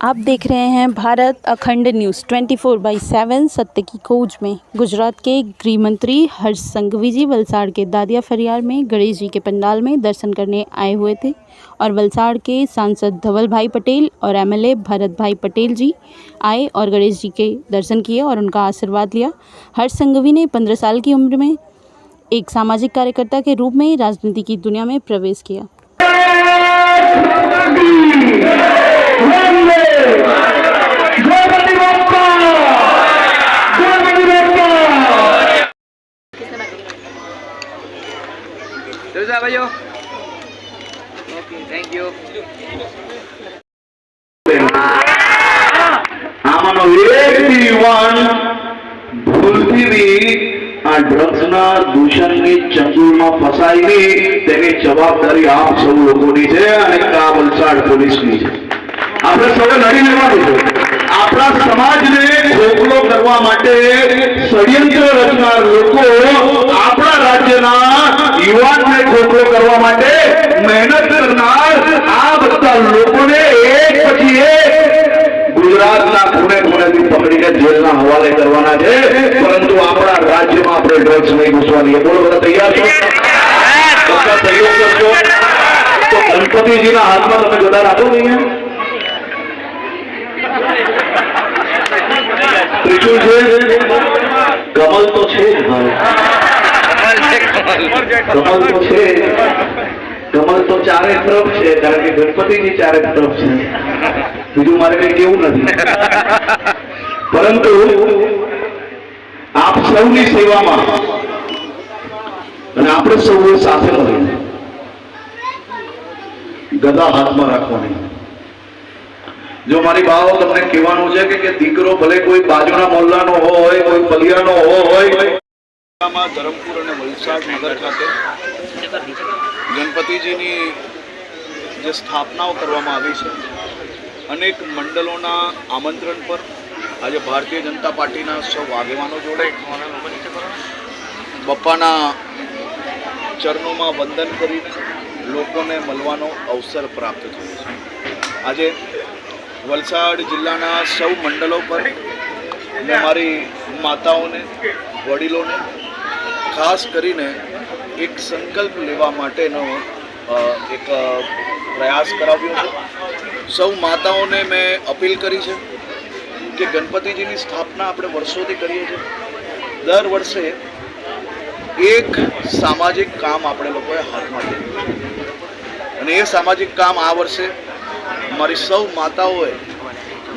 आप देख रहे हैं भारत अखंड न्यूज़ 24/7 सत्य की खोज में। गुजरात के गृह मंत्री हर्ष संघवी जी वलसाड़ के दादिया फरियार में गणेश जी के पंडाल में दर्शन करने आए हुए थे और वलसाड़ के सांसद धवल भाई पटेल और एमएलए भरत भाई पटेल जी आए और गणेश जी के दर्शन किए और उनका आशीर्वाद लिया। हर्ष संघवी ने 15 साल की उम्र में एक सामाजिक कार्यकर्ता के रूप में राजनीति की दुनिया में प्रवेश किया। Thank you. આમાંનો એક બી યુવાન ભૂલથી બી આ ડ્રગ્સના દૂષણની ચંગુલમાં ફસાઈને તેની જવાબદારી આપ સૌ લોકોની છે અને આ વલસાડ પોલીસની છે। આપણે સૌએ લડી લેવાનું છે। આપણા સમાજને ખોખલો કરવા માટે ષડયંત્ર રચનાર લોકો આપણા રાજ્યના યુવાનને ખોખલો કરવા માટે મહેનત કરનાર આ બધા લોકોને એક પછી એક ગુજરાતના ખૂણે ખૂણેથી પકડીને જેલના હવાલે કરવાના છે। પરંતુ આપણા રાજ્યમાં આપણે ડ્રગ્સ નહીં ઘૂસવાની। બોલો બધા તૈયાર છો? બધા સહયોગ કરશો તો ગણપતિજીના હાથમાં તમે ગદા રાખો નહીં? ત્રિશુલ છે, કમલ તો છે જ ભાઈ, કમલ તો છે। કમલ તો ચારે તરફ છે કારણ કે ગણપતિજી ચારે તરફ છે। બીજું મારે કઈ કેવું નથી। પરંતુ આપ સૌની સેવામાં અને આપણે સૌએ સાથે મળીને ગદા હાથમાં રાખવાની। જો મારી બાઓ તમને કહેવાનું છે કે દીકરો ભલે કોઈ બાજુના મોહલ્લાનો હોય, કોઈ ફલિયાનો હોય, ધરમપુર અને વલસાડ નગર ખાતે ગણપતિજીની જે સ્થાપનાઓ કરવામાં આવી છે, અનેક મંડળોના આમંત્રણ પર આજે ભારતીય જનતા પાર્ટીના સૌ આગેવાનો જોડે બપ્પાના ચરણોમાં વંદન કરીને લોકોને મળવાનો અવસર પ્રાપ્ત થયો છે। આજે વલસાડ જિલ્લાના સૌ મંડળો પર મેં મારી માતાઓને, વડીલોને ખાસ કરીને એક સંકલ્પ લેવા માટેનો એક પ્રયાસ કરાવ્યો છે। સૌ માતાઓને મેં અપીલ કરી છે કે ગણપતિજીની સ્થાપના આપણે વર્ષોથી કરીએ છીએ। દર વર્ષે એક સામાજિક કામ આપણે લોકોએ હાથમાં લીધું અને એ સામાજિક કામ આ વર્ષે મારી સૌ માતાઓએ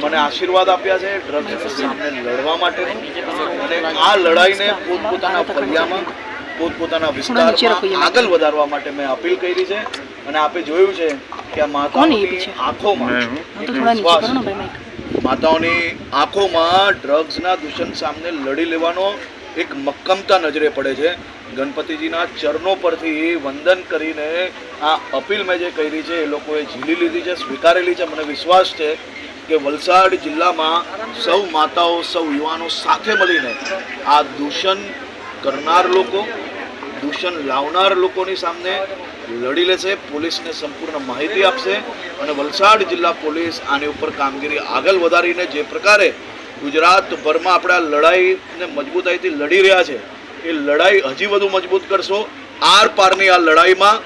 મને આશીર્વાદ આપ્યા છે ડ્રગ્સની સામે લડવા માટે। અને આ લડાઈને પોતપોતાના ફરિયામાં, પોતપોતાના વિસ્તારમાં આગળ વધારવા માટે મેં અપીલ કરી છે। અને આપે જોયું છે કે આ માતાઓની આંખોમાં ડ્રગ્સના દૂષણ સામે લડી લેવાનો એક મક્કમતા નજરે પડે છે। ગણપતિજીના ચરણો પરથી વંદન કરીને આ અપીલ મેં જે કરી છે એ લોકોએ ઝીલી લીધી છે, સ્વીકારેલી છે। મને વિશ્વાસ છે કે વલસાડ જિલ્લામાં સૌ માતાઓ, સૌ યુવાનો સાથે મળીને આ દૂષણ કરનાર લોકો, દૂષણ લાવનાર લોકોની સામે લડી લેશે। પોલીસને સંપૂર્ણ માહિતી આપશે અને વલસાડ જિલ્લા પોલીસ આની ઉપર કામગીરી આગળ વધારીને જે પ્રકારે ગુજરાતભરમાં આપણે આ લડાઈને મજબૂતાઈથી લડી રહ્યા છે એ લડાઈ હજી વધુ મજબૂત કરશો। આર પારની આ લડાઈમાં